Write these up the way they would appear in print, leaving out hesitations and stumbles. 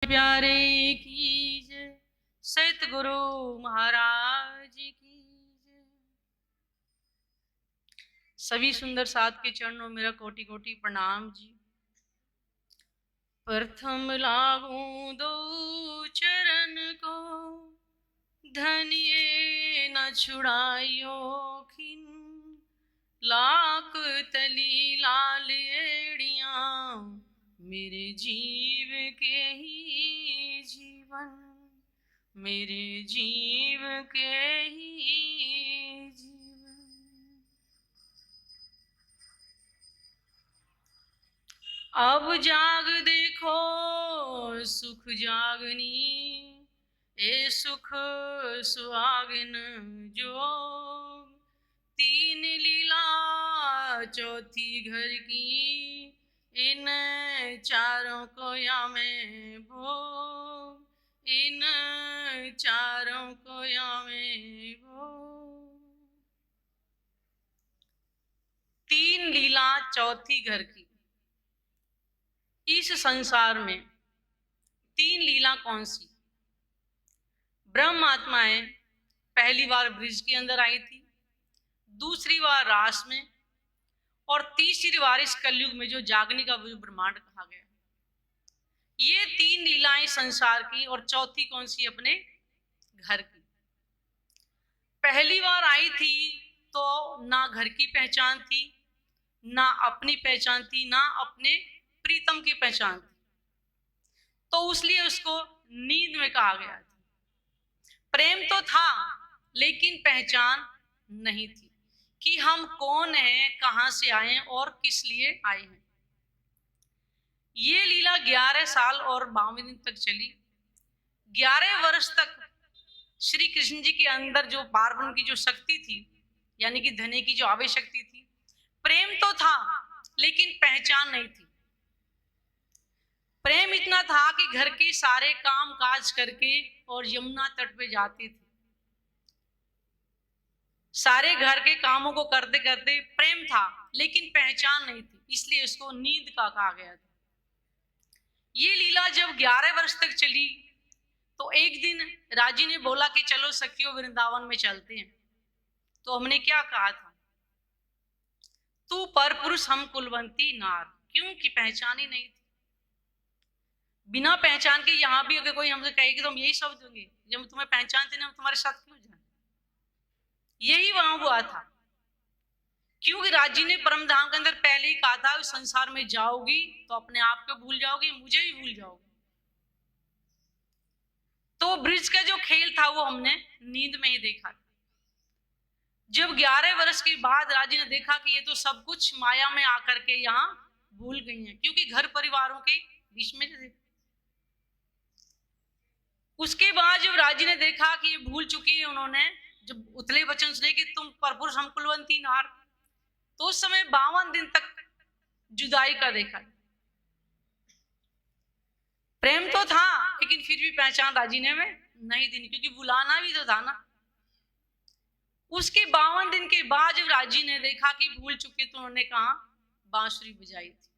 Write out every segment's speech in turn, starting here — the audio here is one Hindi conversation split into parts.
प्यारे की जय, सतगुरु महाराज की जय। सभी सुंदर साथ के चरणों में मेरा कोटि कोटि प्रणाम जी। प्रथम लागू दो चरण को, धनिये न छुड़ाइयो खिन। लाख तली लाल एड़ियां, मेरे जीव के ही जीवन, मेरे जीव के ही जीवन। अब जाग देखो सुख जागनी, ए सुख सुहागिन जोग। तीन लीला चौथी घर की, इन चारों को या में भोग, इन चारों को या में भोग। तीन लीला चौथी घर की। इस संसार में तीन लीला कौन सी? ब्रह्म आत्माएं पहली बार ब्रिज के अंदर आई थी, दूसरी बार रास में, और तीसरी बार इस कलयुग में जो जागने का ब्रह्मांड कहा गया। ये तीन लीलाएं संसार की, और चौथी कौन सी? अपने घर की। पहली बार आई थी तो ना घर की पहचान थी, ना अपनी पहचान थी, ना अपने प्रीतम की पहचान थी, तो इसलिए उसको नींद में कहा गया था। प्रेम तो था लेकिन पहचान नहीं थी कि हम कौन हैं, कहां से आए हैं और किस लिए आए हैं। ये लीला 11 साल और 52 दिन तक चली। 11 वर्ष तक श्री कृष्ण जी के अंदर जो पार्वण की जो शक्ति थी, यानी कि धने की जो आवेशक्ति थी, प्रेम तो था लेकिन पहचान नहीं थी। प्रेम इतना था कि घर के सारे काम काज करके और यमुना तट पे जाते थे। सारे घर के कामों को करते करते प्रेम था लेकिन पहचान नहीं थी, इसलिए इसको नींद का कहा गया था। ये लीला जब 11 वर्ष तक चली तो एक दिन राजी ने बोला कि चलो सखियों वृंदावन में चलते हैं। तो हमने क्या कहा था? तू पर पुरुष हम कुलवंती नार, क्योंकि पहचान ही नहीं थी। बिना पहचान के यहाँ भी अगर कोई हमसे कहेगी तो हम यही शब्द देंगे, जब तुम्हें पहचानते ना, हम तुम्हारे साथ क्यों जाए। यही वहां हुआ था, क्योंकि राजी ने परमधाम के अंदर पहले ही कहा था, संसार में जाओगी तो अपने आप को भूल जाओगी, मुझे भी भूल जाओगी। तो ब्रिज का जो खेल था वो हमने नींद में ही देखा। जब 11 वर्ष के बाद राजी ने देखा कि ये तो सब कुछ माया में आकर के यहाँ भूल गई हैं, क्योंकि घर परिवारों के बीच में थे। उसके बाद जब राजी ने देखा कि ये भूल चुकी है, उन्होंने जब उतले वचन सुने कि तुम परपुरुष हम कुलवंती नार, तो उस समय 52 दिन तक जुदाई का देखा। प्रेम तो था लेकिन फिर भी पहचान राजी ने में नहीं दी, क्योंकि बुलाना भी तो था ना। उसके 52 दिन के बाद जब राजी ने देखा कि भूल चुके, तो उन्होंने कहा बांसुरी बजाई थी।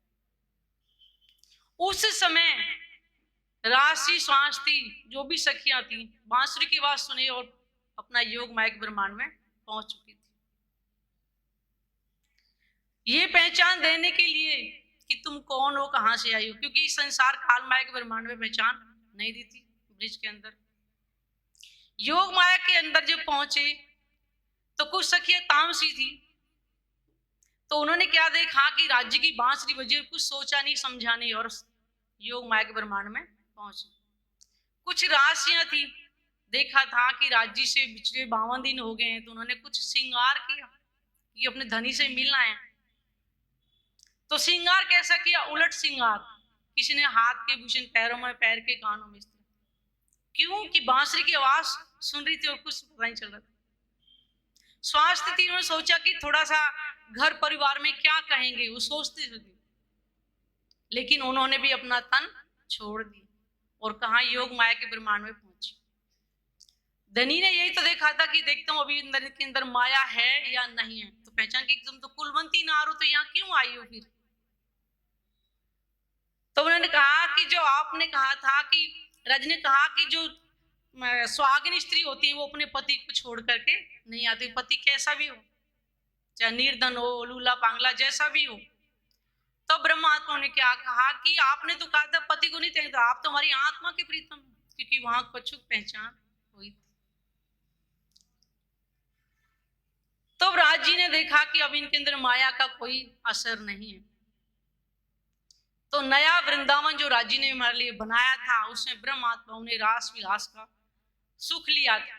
उस समय राशि स्वास्थी जो भी सखियां थी, बांसुरी की आवाज सुने और अपना योग माया के ब्रह्मांड में पहुंच चुकी थी। ये पहचान देने के लिए कि तुम कौन हो, कहां से आई हो, क्योंकि इस संसार काल माया के ब्रह्मांड में पहचान नहीं दी थी। ब्रिज के अंदर योग माया के अंदर जब पहुंचे तो कुछ सखियां तामसी थी, तो उन्होंने क्या देखा कि राज्य की बांसुरी बजी, कुछ सोचा नहीं समझा नहीं और योग माया के ब्रह्मांड में पहुंचे। कुछ राशियां थी, देखा था कि राज्य से पिछले 52 दिन हो गए हैं, तो उन्होंने कुछ श्रृंगार किया कि अपने धनी से मिलना है। तो श्रृंगार कैसा किया? उलट श्रृंगार। किसी ने हाथ के भूषण पैरों में, पैर के कानों में, क्यों कि बांसुरी की आवाज सुन रही थी और कुछ पता नहीं चल रहा था। स्वास्थ्य थी, उन्होंने सोचा कि थोड़ा सा घर परिवार में क्या कहेंगे, वो सोचती थी, लेकिन उन्होंने भी अपना तन छोड़ दिया और कहा योग माया के ब्रह्मांड में पहुंची। धनी ने यही तो देखा था कि देखता हूं अभी अंदर के अंदर माया है या नहीं है, तो पहचान की तुम तो कुलवंती नार हो, तो यहाँ क्यों आई हो फिर। तो उन्होंने कहा कि जो आपने कहा था कि रज ने कहा कि जो सुहागिन स्त्री होती है वो अपने पति को छोड़ करके नहीं आती, पति कैसा भी हो, चाहे निर्धन हो, लूला पांगला, जैसा भी हो। तो ब्रह्मात्मा ने क्या कहा कि आपने तो कहा था पति को नहीं त्यागता, आप तो हमारी आत्मा के प्रीतम, क्योंकि वहां कछुक पहचान हुई थी। तो राज जी ने देखा कि अब इनके अंदर माया का कोई असर नहीं है, तो नया वृंदावन जो राज जी ने हमारे लिए बनाया था उसमें ब्रह्मात्मा उन्हें रास विलास का सुख लिया था,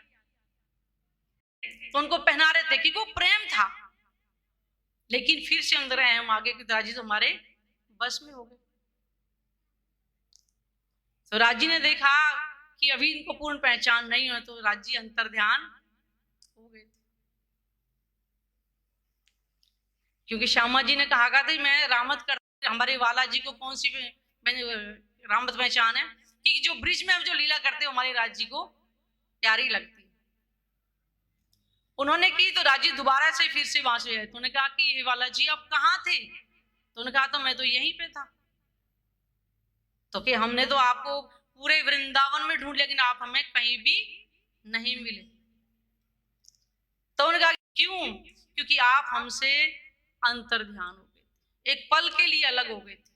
तो उनको पहना रहे थे कि वो प्रेम था, लेकिन फिर से अंदर आए हम आगे के राजी तो हमारे बस में हो गए। तो राजी ने देखा कि अभी इनको पूर्ण पहचान नहीं है, तो राजी अंतर ध्यान हो गए, क्योंकि श्यामा जी ने कहा था मैं रामत कर, हमारे वाला जी को कौन सी रामत पहचान है कि जो ब्रिज में हम जो लीला करते हो हमारे राज जी को प्यारी लगती। उन्होंने की तो राजी दोबारा से फिर से वहां से है, तो उन्होंने कहा कि हे वाला जी आप कहाँ थे, तो उन्होंने कहा तो मैं तो यहीं पे था, तो कि हमने तो आपको पूरे वृंदावन में ढूंढ, लेकिन आप हमें कहीं भी नहीं मिले। तो उन्होंने कहा क्यों, क्योंकि आप हमसे अंतर ध्यान हो गए, एक पल के लिए अलग हो गए थे।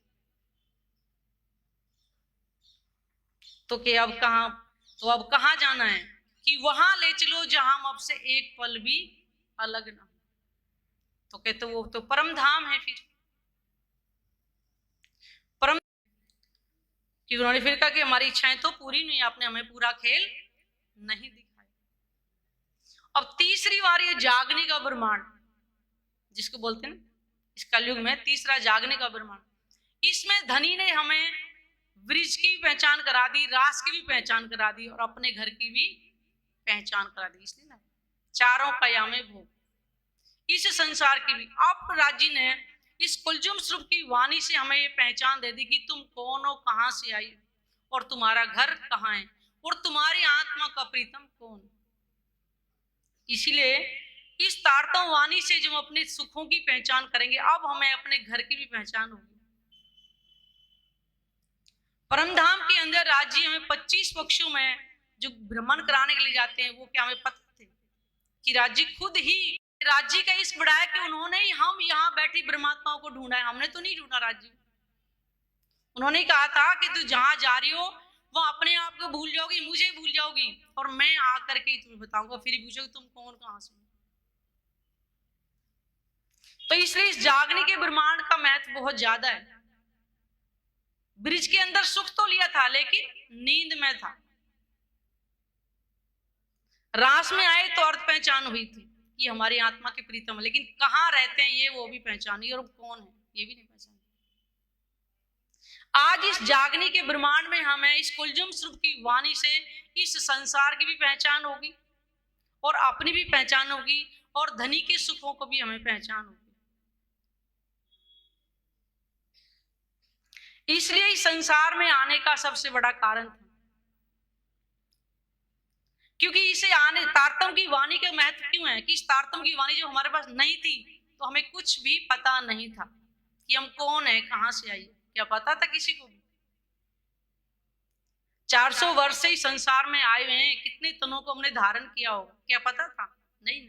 तो कि अब कहां, तो अब कहां जाना है कि वहां ले चलो जहां हम अब से एक पल भी अलग ना हो। तो कहते वो तो परम धाम है, फिर परम, कि उन्होंने फिर कहा कि हमारी इच्छाएं तो पूरी नहीं, आपने हमें पूरा खेल नहीं दिखाया। अब तीसरी बार ये जागने का ब्रह्मांड जिसको बोलते हैं इस कलयुग में तीसरा जागने का ब्रह्मांड, इसमें धनी ने हमें वृक्ष की भी पहचान करा दी, रास की भी पहचान करा दी और अपने घर की भी पहचान करा दी, इसलिए ना चारों कयामे भोग, इस संसार की भी। अब राजी ने इस कुलजुम स्वरूप की वाणी से हमें ये पहचान दे दी कि तुम कौन हो, कहां से आई और तुम्हारा घर कहाँ है और तुम्हारी आत्मा का प्रीतम कौन। इसीलिए इस तारतम वाणी से जब अपने सुखों की पहचान करेंगे, अब हमें अपने घर की भी पहचान होगी। परमधाम के अंदर राज्य हमें 25 पक्षों में जो भ्रमण कराने के लिए जाते हैं, वो क्या हमें पता थे कि राज्य खुद ही राज्य का इस बढ़ाया कि उन्होंने ही हम यहाँ बैठी ब्रह्मात्माओं को ढूंढा है, हमने तो नहीं ढूंढा राज्य। उन्होंने कहा था कि तू जहां जा रही हो वो अपने आप को भूल जाओगी, मुझे भूल जाओगी और मैं आकर के ही तुम्हें बताऊंगा, फिर पूछोगे तुम कौन, कहां से। तो इसलिए इस जागने के ब्रह्मांड का महत्व बहुत ज्यादा है। ब्रिज के अंदर सुख तो लिया था लेकिन नींद में था, रास में आए तो अर्थ पहचान हुई थी कि हमारी आत्मा के प्रीतम है, लेकिन कहाँ रहते हैं ये वो भी पहचानी और कौन है ये भी नहीं पहचानी। आज इस जागने के ब्रह्मांड में हमें इस कुलजुम स्वरूप की वाणी से इस संसार की भी पहचान होगी और अपनी भी पहचान होगी और धनी के सुखों को भी हमें पहचान होगी। इसलिए इस संसार में आने का सबसे बड़ा कारण था, क्योंकि इसे आने तारतम की वाणी का महत्व क्यों है कि इस तारतम की वाणी जो हमारे पास नहीं थी तो हमें कुछ भी पता नहीं था कि हम कौन है, कहां से आई, क्या पता था किसी को भी। 400 वर्ष से ही संसार में आए हुए हैं, कितने तनों को हमने धारण किया होगा, क्या पता था? नहीं।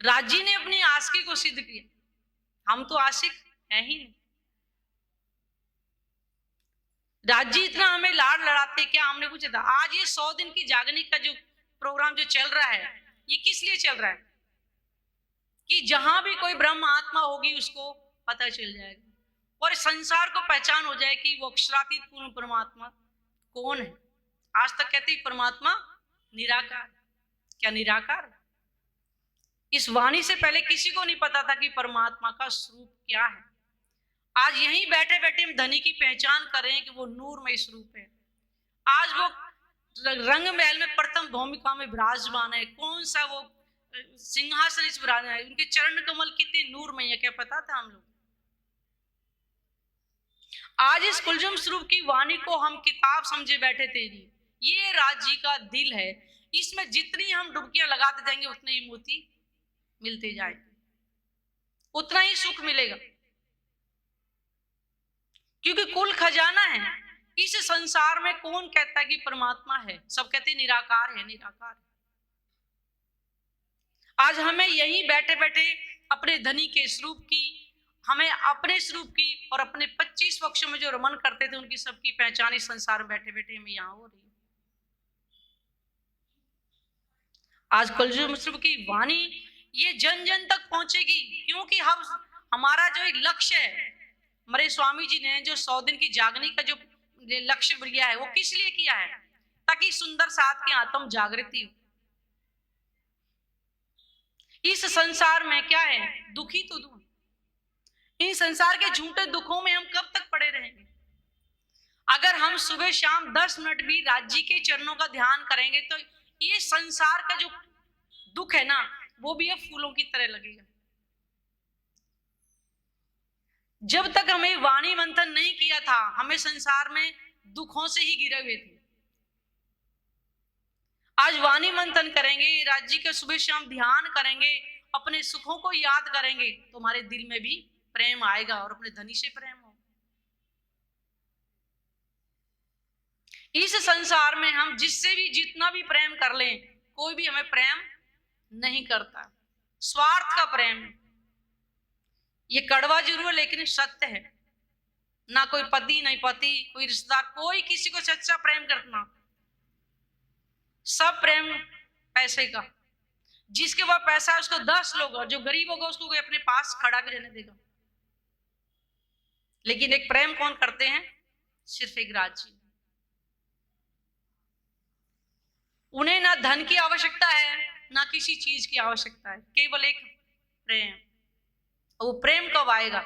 राज्य ने अपनी आशिकी को सिद्ध किया, हम तो आशिक है ही नहीं। राज्य इतना हमें लाड़ लड़ाते, क्या हमने पूछा था? आज ये 100 दिन की जागने का जो प्रोग्राम जो चल रहा है ये किस लिए चल रहा है कि जहां भी कोई ब्रह्म आत्मा होगी उसको पता चल जाएगा और संसार को पहचान हो जाए कि वो अक्षरातीत पूर्ण परमात्मा कौन है। आज तक कहते हैं परमात्मा निराकार, क्या निराकार? इस वाणी से पहले किसी को नहीं पता था कि परमात्मा का स्वरूप क्या है। आज यहीं बैठे बैठे हम धनी की पहचान कर रहे हैं कि वो नूरमय स्वरूप है। आज वो रंग महल में प्रथम भूमिका में विराजमान है, कौन सा वो सिंहासन इस विराजमान है, उनके चरण कमल कितने नूरमय है, क्या पता था हम लोग? आज इस कुलजुम स्वरूप की वाणी को हम किताब समझे बैठे थे, ये राज्य का दिल है, इसमें जितनी हम डुबकियां लगाते जाएंगे उतने ही मोती मिलते जाएंगे, उतना ही सुख मिलेगा। क्योंकि कुल खजाना है। इस संसार में कौन कहता है कि परमात्मा है? सब कहते हैं निराकार है, निराकार है। आज हमें यहीं बैठे बैठे अपने धनी के स्वरूप की, हमें अपने स्वरूप की और अपने 25 पक्षों में जो रमन करते थे उनकी सबकी पहचान इस संसार में बैठे बैठे हमें यहां हो रही है। आज कलयुग स्वरूप की वाणी ये जन जन तक पहुंचेगी, क्योंकि हम हमारा जो एक लक्ष्य है, हमारे स्वामी जी ने जो 100 दिन की जागने का जो लक्ष्य लिया है वो किस लिए किया है? ताकि सुंदर साथ की आत्म जागृति हो। इस संसार में क्या है? दुखी तो दुख। इन संसार के झूठे दुखों में हम कब तक पड़े रहेंगे? अगर हम सुबह शाम 10 मिनट भी राज्य के चरणों का ध्यान करेंगे तो ये संसार का जो दुख है ना वो भी अब फूलों की तरह लगेगा। जब तक हमें वाणी मंथन नहीं किया था हमें संसार में दुखों से ही घिरे हुए थे। आज वाणी मंथन करेंगे, राज्य के सुबह शाम ध्यान करेंगे, अपने सुखों को याद करेंगे तो हमारे दिल में भी प्रेम आएगा और अपने धनी से प्रेम हो। इस संसार में हम जिससे भी जितना भी प्रेम कर लें कोई भी हमें प्रेम नहीं करता। स्वार्थ का प्रेम, ये कड़वा जरूर है लेकिन सत्य है। ना कोई पति नहीं पति, कोई रिश्तेदार, कोई किसी को सच्चा प्रेम करना। सब प्रेम पैसे का। जिसके पास पैसा है उसको 10 लोग, और जो गरीब होगा उसको कोई अपने पास खड़ा भी रहने देगा। लेकिन एक प्रेम कौन करते हैं? सिर्फ एक राज्य। उन्हें ना धन की आवश्यकता है ना किसी चीज की आवश्यकता है, केवल एक प्रेम। वो प्रेम कब आएगा?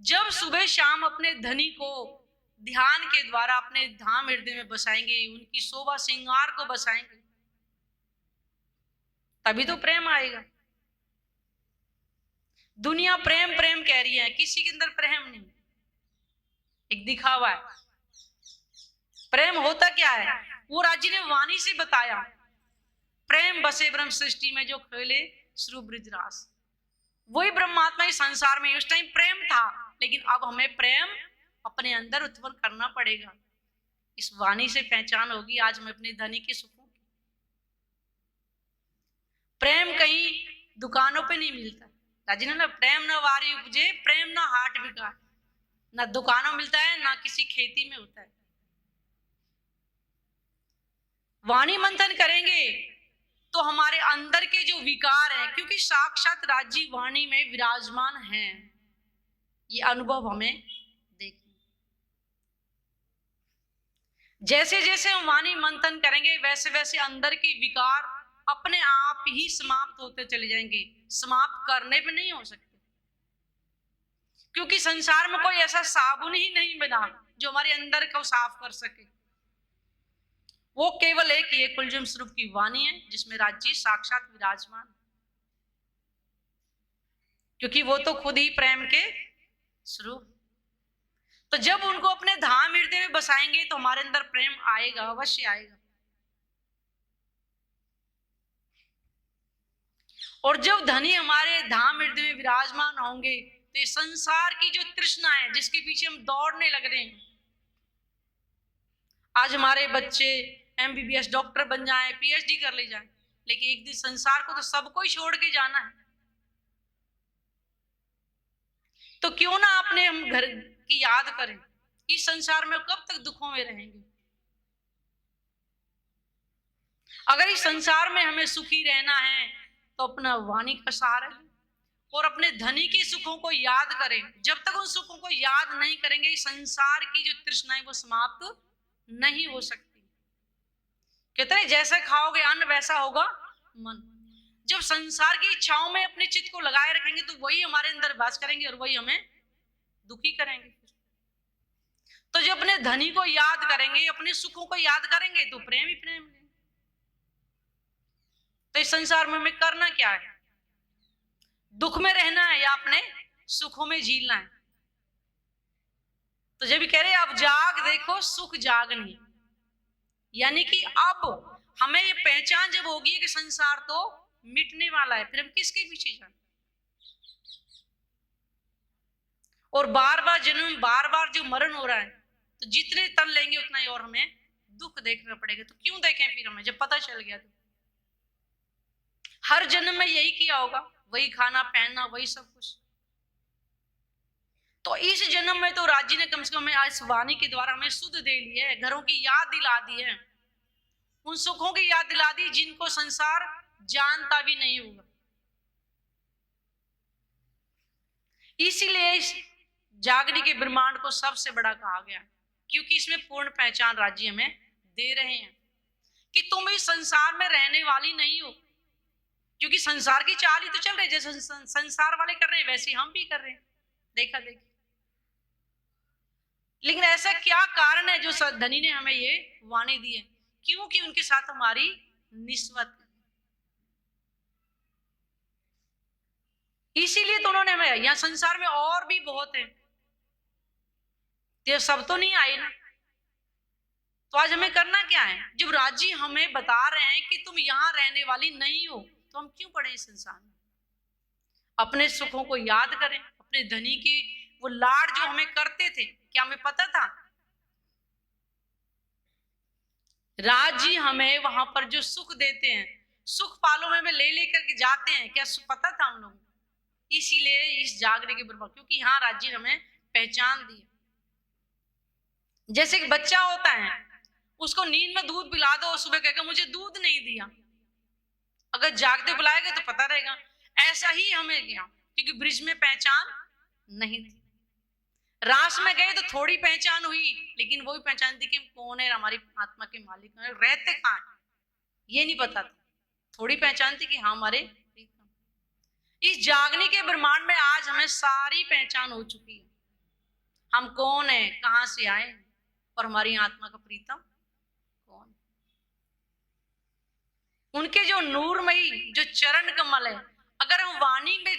जब सुबह शाम अपने धनी को ध्यान के द्वारा अपने धाम हृदय में बसाएंगे, उनकी शोभा श्रृंगार को बसाएंगे, तभी तो प्रेम आएगा। दुनिया प्रेम प्रेम कह रही है, किसी के अंदर प्रेम नहीं, एक दिखावा है। प्रेम होता क्या है? वो राज्य ने वाणी से बताया, प्रेम बसे ब्रह्म सृष्टि में जो खेले स्वरूप ब्रजरास। वही ब्रह्मात्मा इस संसार में उस टाइम प्रेम था, लेकिन अब हमें प्रेम अपने अंदर उत्पन्न करना पड़ेगा। इस वाणी से पहचान होगी आज मैं अपने धनी के सुखों की। प्रेम कहीं दुकानों पे नहीं मिलता। राजी ने ना प्रेम न वारी उपजे, प्रेम न हाट बिका, ना दुकानों मिलता है ना किसी खेती में होता है। वाणी मंथन करेंगे तो हमारे अंदर के जो विकार हैं, क्योंकि साक्षात राज्य वाणी में विराजमान हैं, ये अनुभव हमें देखना। जैसे जैसे हम वाणी मंथन करेंगे वैसे वैसे अंदर के विकार अपने आप ही समाप्त होते चले जाएंगे। समाप्त करने पे नहीं हो सकते, क्योंकि संसार में कोई ऐसा साबुन ही नहीं बना जो हमारे अंदर को साफ कर सके। वो केवल एक ये कुलजुम स्वरूप की वाणी है जिसमें राज्य साक्षात विराजमान, क्योंकि वो तो खुद ही प्रेम के स्वरूप। तो जब उनको अपने धाम हृदय में बसाएंगे तो हमारे अंदर प्रेम आएगा, अवश्य आएगा। और जब धनी हमारे धाम हृदय में विराजमान होंगे तो ये संसार की जो तृष्णा है जिसके पीछे हम दौड़ने लग रहे हैं, आज हमारे बच्चे MBBS डॉक्टर बन जाएं, PhD कर ले जाएं, लेकिन एक दिन संसार को तो सबको ही छोड़ के जाना है। तो क्यों ना अपने हम घर की याद करें। इस संसार में कब तक दुखों में रहेंगे? अगर इस संसार में हमें सुखी रहना है तो अपना वाणी का सहारा लें और अपने धनी के सुखों को याद करें। जब तक उन सुखों को याद नहीं करेंगे इस संसार की जो तृष्णा है वो समाप्त नहीं हो सकती। कहते हैं जैसे खाओगे अन्न वैसा होगा मन। जब संसार की इच्छाओं में अपने चित्त को लगाए रखेंगे तो वही हमारे अंदर वास करेंगे और वही हमें दुखी करेंगे। तो जब अपने धनी को याद करेंगे, अपने सुखों को याद करेंगे तो प्रेम ही प्रेम है। तो इस संसार में हमें करना क्या है? दुख में रहना है या अपने सुखों में झीलना है? तो जब कह रहे आप जाग देखो सुख जागनी, यानी कि अब हमें ये पहचान जब होगी कि संसार तो मिटने वाला है, फिर हम किसके पीछे जाए? और बार बार जन्म, बार बार जो मरण हो रहा है, तो जितने तन लेंगे उतना ही और हमें दुख देखना पड़ेगा। तो क्यों देखें फिर हमें, जब पता चल गया तो। हर जन्म में यही किया होगा, वही खाना पहनना, वही सब कुछ। तो इस जन्म में तो राज्य ने कम से कम इस वाणी के द्वारा हमें शुद्ध दे ली है, घरों की याद दिला दी है, उन सुखों की याद दिला दी जिनको संसार जानता भी नहीं होगा। इसीलिए इस जागने के ब्रह्मांड को सबसे बड़ा कहा गया, क्योंकि इसमें पूर्ण पहचान राज्य हमें दे रहे हैं कि तुम इस संसार में रहने वाली नहीं हो। क्योंकि संसार की चाल ही तो चल रही है, जैसे संसार वाले कर रहे हैं वैसे हम भी कर रहे हैं, देखा देखी। लेकिन ऐसा क्या कारण है जो धनी ने हमें ये वाणी दी है? क्योंकि उनके साथ हमारी निस्बत, इसीलिए तो उन्होंने हमें, यहां संसार में और भी बहुत है, ये सब तो नहीं आए ना। तो आज हमें करना क्या है? जब राजी हमें बता रहे हैं कि तुम यहां रहने वाली नहीं हो, तो हम क्यों पड़े इस संसार में? अपने सुखों को याद करें, अपने धनी की वो लाड़ जो हमें करते थे, क्या हमें पता था? राजी हमें वहां पर जो सुख देते हैं, सुख पालों में ले लेकर के जाते हैं, क्या पता था हम लोग? इसीलिए इस जागने के ब्रह्म, क्योंकि यहाँ राज्य हमें पहचान दी। जैसे कि बच्चा होता है, उसको नींद में दूध पिला दो, सुबह कहेगा मुझे दूध नहीं दिया, अगर जागते पिलाएगा तो पता रहेगा। ऐसा ही हमें गया, क्योंकि ब्रिज में पहचान नहीं थी। रास में गए तो थोड़ी पहचान हुई, लेकिन वो भी पहचान थी कि हम कौन है, हमारी आत्मा के मालिक है, रहते कहाँ है ये नहीं पता था। थोड़ी पहचान थी कि हाँ हमारे। इस जागने के ब्रह्मांड में आज हमें सारी पहचान हो चुकी है, हम कौन है, कहां से आए, और हमारी आत्मा का प्रीतम कौन। उनके जो नूरमयी जो चरण कमल है, अगर हम वाणी में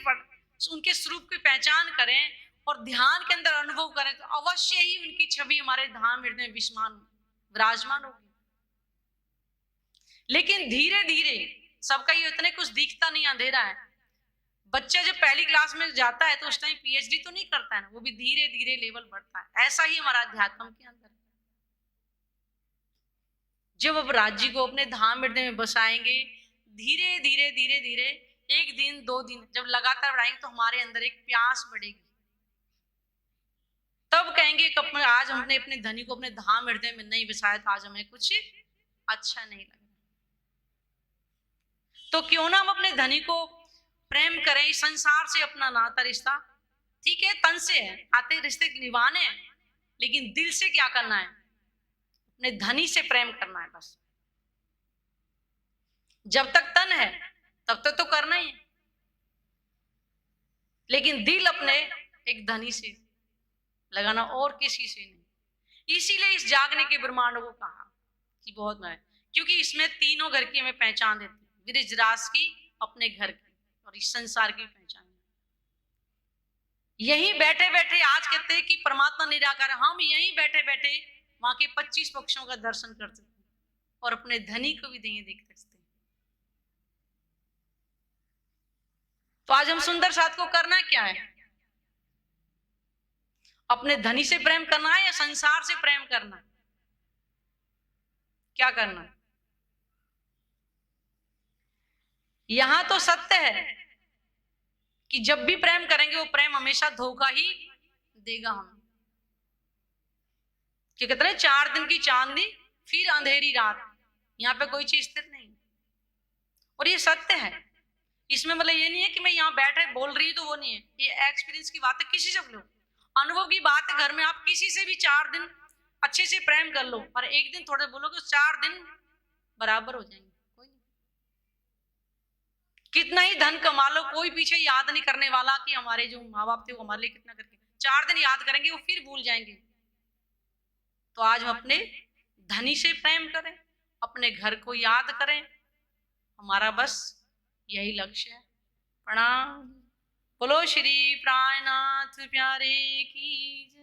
उनके स्वरूप की पहचान करें और ध्यान के अंदर अनुभव करें, तो अवश्य ही उनकी छवि हमारे धाम हृदय में विराजमान होगी। लेकिन धीरे धीरे सबका ये इतने कुछ दिखता नहीं, अंधेरा है। बच्चा जब पहली क्लास में जाता है तो उस टाइम पीएचडी तो नहीं करता है ना, वो भी धीरे धीरे लेवल बढ़ता है। ऐसा ही हमारा अध्यात्म के अंदर, जब अब राज्य को अपने धाम हृदय में बसाएंगे, धीरे धीरे धीरे धीरे, एक दिन दो दिन जब लगातार बढ़ाएंगे, तो हमारे अंदर एक प्यास बढ़ेगी। तब कहेंगे कि आज हमने अपने धनी को अपने धाम हृदय में नहीं बसाया, तो आज हमें कुछ अच्छा नहीं लगा। तो क्यों ना हम अपने धनी को प्रेम करें। इस संसार से अपना नाता रिश्ता, ठीक है, तन से है, आते रिश्ते निभाने हैं, लेकिन दिल से क्या करना है? अपने धनी से प्रेम करना है बस। जब तक तन है तब तक तो करना ही है, लेकिन दिल अपने एक धनी से लगाना, और किसी से नहीं। इसीलिए इस जागने के ब्रह्मांड को कहा कि बहुत मैं, क्योंकि इसमें तीनों घर की हमें पहचान देती, विरजरास की, अपने घर की, और इस संसार की पहचान। यहीं बैठे बैठे आज कहते हैं कि परमात्मा निराकार, हम यहीं बैठे बैठे वहां के 25 पक्षों का दर्शन कर सकते हैं और अपने धनी को भी देख सकते हैं। तो आज हम सुंदर साथ को करना क्या है? अपने धनी से प्रेम करना है या संसार से प्रेम करना है? क्या करना है? यहां तो सत्य है कि जब भी प्रेम करेंगे वो प्रेम हमेशा धोखा ही देगा हमें। कि कहते हैं 4 दिन की चांदनी फिर अंधेरी रात, यहाँ पे कोई चीज स्थिर नहीं। और ये सत्य है, इसमें मतलब ये नहीं है कि मैं यहाँ बैठे बोल रही हूँ तो वो नहीं है, ये एक्सपीरियंस की बात है, किसी से लो, अनुभव की बात है। घर में आप किसी से भी 4 दिन अच्छे से प्रेम कर लो और एक दिन थोड़े बोलोगे, 4 दिन बराबर हो जाएंगे। कोई नहीं, कितना ही धन कमा लो, कोई पीछे याद नहीं करने वाला कि हमारे जो माँ बाप थे वो हमारे लिए कितना करके। 4 दिन याद करेंगे, वो फिर भूल जाएंगे। तो आज हम अपने धनी से प्रेम करें, अपने घर को याद करें, हमारा बस यही लक्ष्य है। प्रणाम। बोलो श्री प्राणनाथ प्यारे की।